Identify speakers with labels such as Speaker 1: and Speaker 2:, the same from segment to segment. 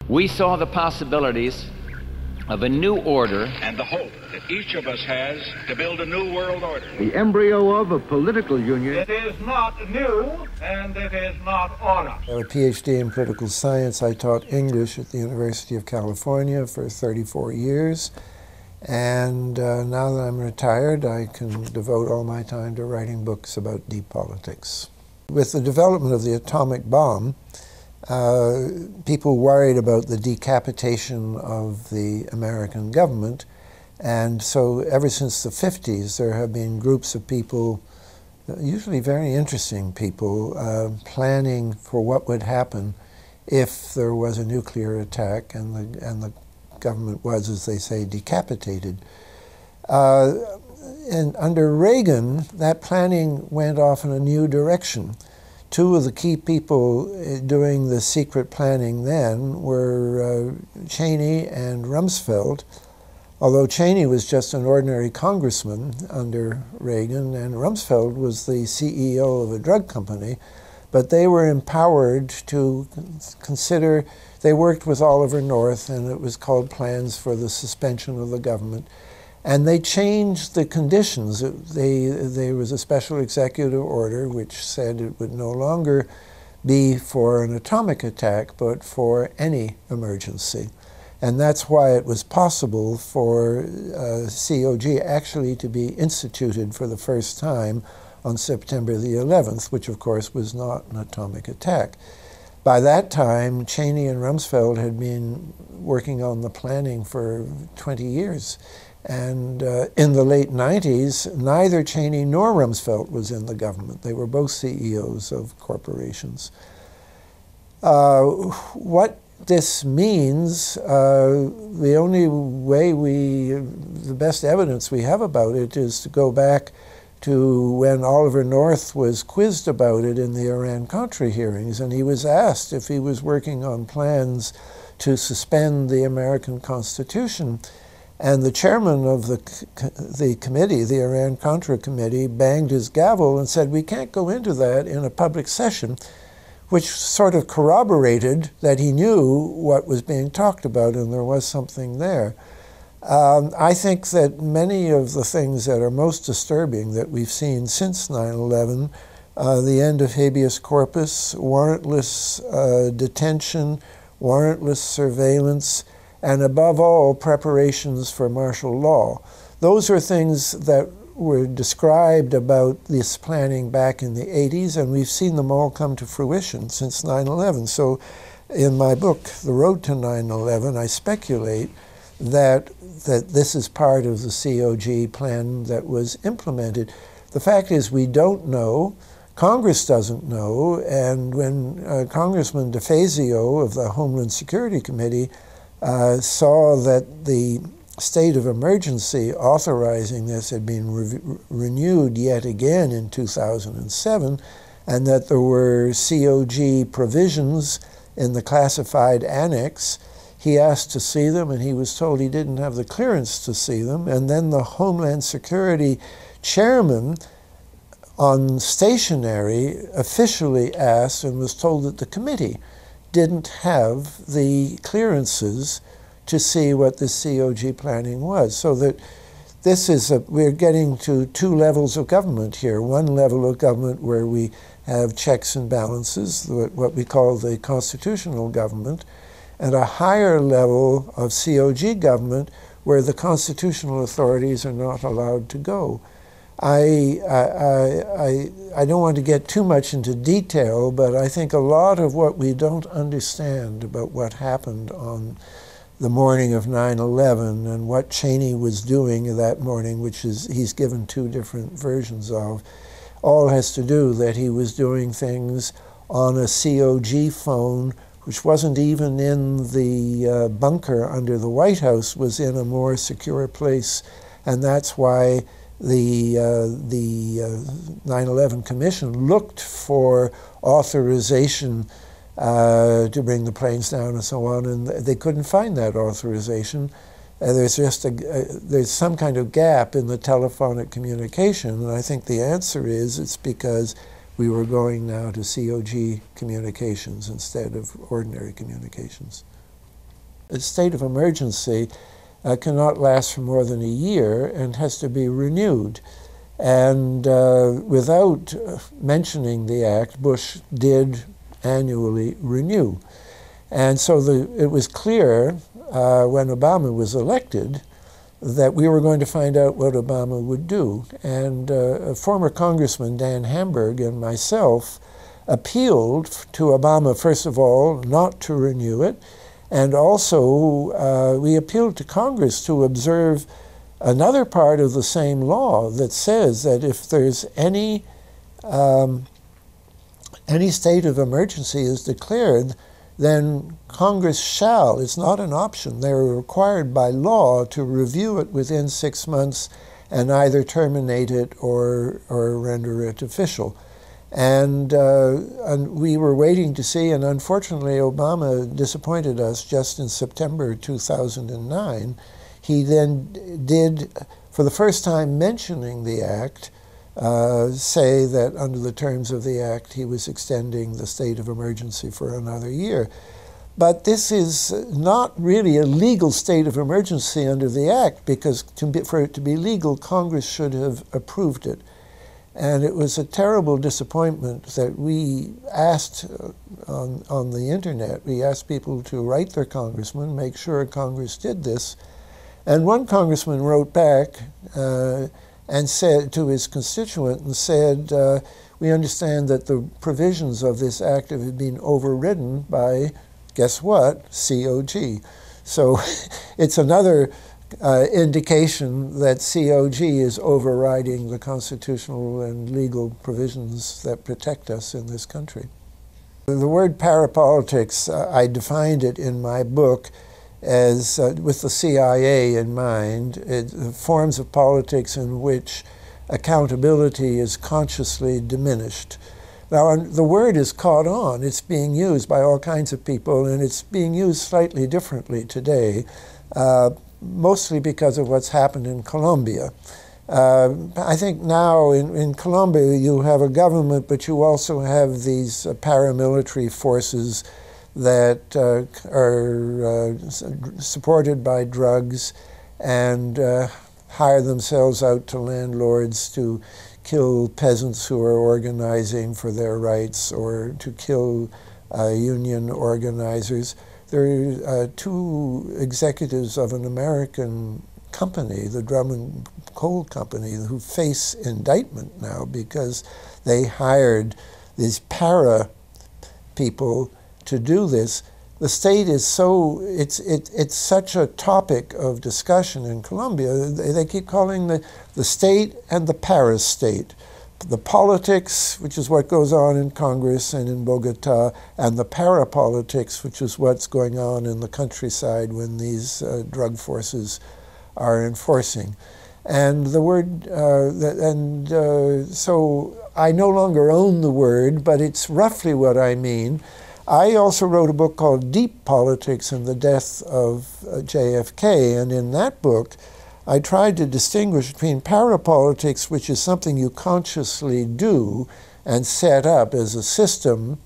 Speaker 1: We saw the possibilities of a new order
Speaker 2: and the hope that each of us has to build a new world order.
Speaker 3: The embryo of a political union.
Speaker 4: It is not new, and it is not honest.
Speaker 5: I have a PhD in political science. I taught English at the University of California for 34 years. And now that I'm retired, I can devote all my time to writing books about deep politics. With the development of the atomic bomb, people worried about the decapitation of the American government. And so ever since the 50s, there have been groups of people, usually very interesting people, planning for what would happen if there was a nuclear attack and the government was, as they say, decapitated. And under Reagan, that planning went off in a new direction. Two of the key people doing the secret planning then were Cheney and Rumsfeld, although Cheney was just an ordinary congressman under Reagan, and Rumsfeld was the CEO of a drug company, but they were empowered to consider. They worked with Oliver North, and it was called Plans for the Suspension of the Government. And they changed the conditions. There was a special executive order which said it would no longer be for an atomic attack, but for any emergency. And that's why it was possible for COG actually to be instituted for the first time on September the 11th, which of course was not an atomic attack. By that time, Cheney and Rumsfeld had been working on the planning for 20 years. And in the late 90s, neither Cheney nor Rumsfeld was in the government. They were both CEOs of corporations. What this means, the only way the best evidence we have about it is to go back to when Oliver North was quizzed about it in the Iran-Contra hearings, and he was asked if he was working on plans to suspend the American Constitution. And the chairman of the committee, the Iran-Contra committee, banged his gavel and said, "We can't go into that in a public session," which sort of corroborated that he knew what was being talked about and there was something there. I think that many of the things that are most disturbing that we've seen since 9/11, the end of habeas corpus, warrantless detention, warrantless surveillance, and above all, preparations for martial law. Those are things that were described about this planning back in the 80s, and we've seen them all come to fruition since 9/11. So in my book, The Road to 9/11, I speculate that this is part of the COG plan that was implemented. The fact is we don't know, Congress doesn't know, and when Congressman DeFazio of the Homeland Security Committee saw that the state of emergency authorizing this had been renewed yet again in 2007, and that there were COG provisions in the classified annex, he asked to see them, and he was told he didn't have the clearance to see them. And then the Homeland Security chairman on stationery officially asked and was told that the committee didn't have the clearances to see what the COG planning was. So that this is we're getting to two levels of government here. One level of government where we have checks and balances, what we call the constitutional government, and a higher level of COG government where the constitutional authorities are not allowed to go. I don't want to get too much into detail, but I think a lot of what we don't understand about what happened on the morning of 9/11 and what Cheney was doing that morning, which is he's given two different versions of, all has to do that he was doing things on a COG phone, which wasn't even in the bunker under the White House, was in a more secure place. And that's why the 9/11 Commission looked for authorization to bring the planes down and so on, and they couldn't find that authorization. There's just there's some kind of gap in the telephonic communication, and I think the answer is it's because we were going now to COG communications instead of ordinary communications. a state of emergency cannot last for more than a year and has to be renewed. And without mentioning the act, Bush did annually renew. And so it was clear when Obama was elected that we were going to find out what Obama would do. And a former Congressman, Dan Hamburg, and myself appealed to Obama, first of all, not to renew it, and also we appealed to Congress to observe another part of the same law that says that if there's any state of emergency is declared, then Congress shall, it's not an option, they're required by law to review it within 6 months and either terminate it or render it official. And we were waiting to see, and unfortunately Obama disappointed us just in September 2009. He then did, for the first time mentioning the act, say that under the terms of the act he was extending the state of emergency for another year. But this is not really a legal state of emergency under the act, because for it to be legal, Congress should have approved it. And it was a terrible disappointment that we asked on the internet, we asked people to write their congressman, make sure Congress did this. And one congressman wrote back and said to his constituent and said, we understand that the provisions of this act have been overridden by, guess what, COG. So it's another indication that COG is overriding the constitutional and legal provisions that protect us in this country. The word parapolitics, I defined it in my book as, with the CIA in mind, forms of politics in which accountability is consciously diminished. Now, the word is caught on. It's being used by all kinds of people, and it's being used slightly differently today, mostly because of what's happened in Colombia. I think now in Colombia you have a government, but you also have these paramilitary forces that are supported by drugs and hire themselves out to landlords to kill peasants who are organizing for their rights or to kill union organizers. There are two executives of an American company, the Drum and Coal Company, who face indictment now because they hired these para people to do this. The state is so, it's such a topic of discussion in Colombia. They keep calling the state and the para-state. The politics, which is what goes on in Congress and in Bogota, and the parapolitics, which is what's going on in the countryside when these drug forces are enforcing. And the word, so I no longer own the word, but it's roughly what I mean. I also wrote a book called Deep Politics and the Death of JFK, and in that book I tried to distinguish between parapolitics, which is something you consciously do and set up as a system,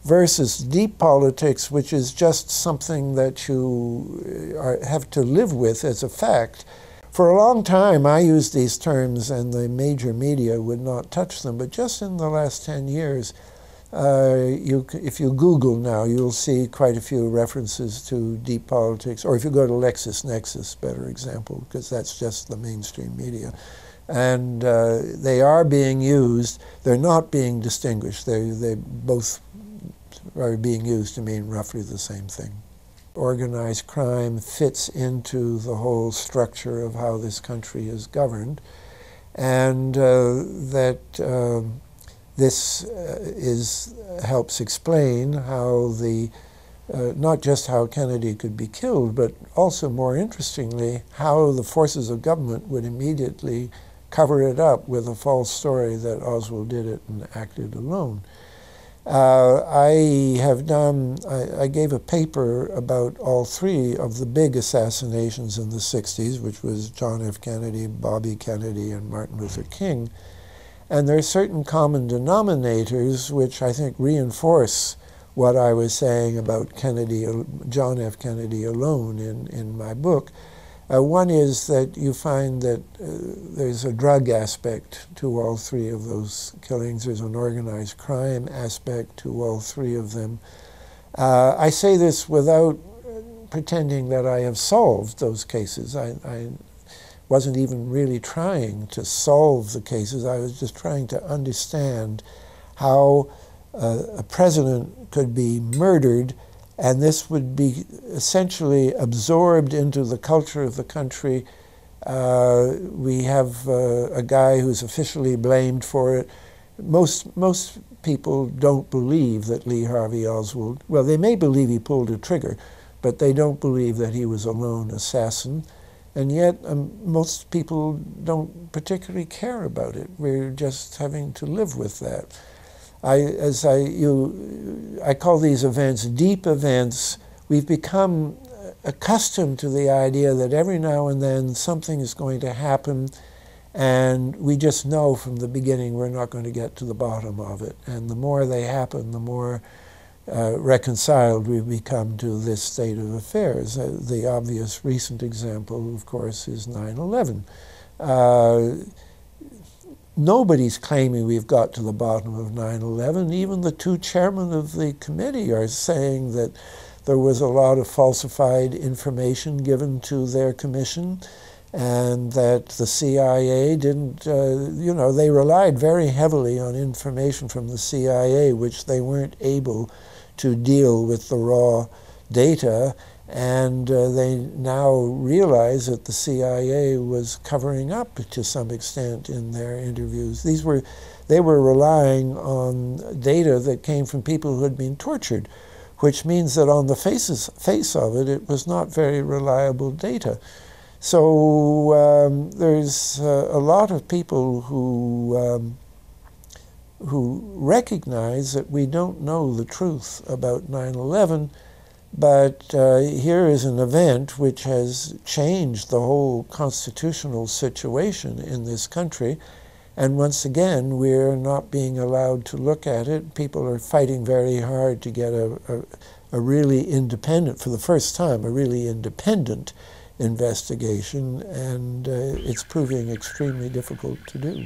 Speaker 5: versus deep politics, which is just something that you have to live with as a fact. For a long time I used these terms and the major media would not touch them, but just in the last 10 years, if you Google now, you'll see quite a few references to deep politics, or if you go to LexisNexis, better example, because that's just the mainstream media. And they are being used, they're not being distinguished. They both are being used to mean roughly the same thing. Organized crime fits into the whole structure of how this country is governed, and this helps explain how not just how Kennedy could be killed, but also more interestingly, how the forces of government would immediately cover it up with a false story that Oswald did it and acted alone. I gave a paper about all three of the big assassinations in the 60s, which was John F. Kennedy, Bobby Kennedy, and Martin Luther King. And there are certain common denominators which I think reinforce what I was saying about Kennedy, John F. Kennedy alone in my book. One is that you find that there's a drug aspect to all three of those killings. There's an organized crime aspect to all three of them. I say this without pretending that I have solved those cases. I wasn't even really trying to solve the cases. I was just trying to understand how a president could be murdered, and this would be essentially absorbed into the culture of the country. We have a guy who's officially blamed for it. Most people don't believe that Lee Harvey Oswald, well, they may believe he pulled a trigger, but they don't believe that he was a lone assassin. And yet, most people don't particularly care about it. We're just having to live with that. I call these events deep events. We've become accustomed to the idea that every now and then something is going to happen, and we just know from the beginning we're not going to get to the bottom of it. And the more they happen, the more reconciled we've become to this state of affairs. The obvious recent example, of course, is 9/11. Nobody's claiming we've got to the bottom of 9/11. Even the two chairmen of the committee are saying that there was a lot of falsified information given to their commission, and that the CIA didn't, they relied very heavily on information from the CIA, which they weren't able to deal with the raw data, and they now realize that the CIA was covering up to some extent in their interviews. They were relying on data that came from people who had been tortured, which means that on the face of it, it was not very reliable data. So there's a lot of people who recognize that we don't know the truth about 9/11, but here is an event which has changed the whole constitutional situation in this country, and once again we're not being allowed to look at it. People are fighting very hard to get a really independent, for the first time, a really independent investigation, and it's proving extremely difficult to do.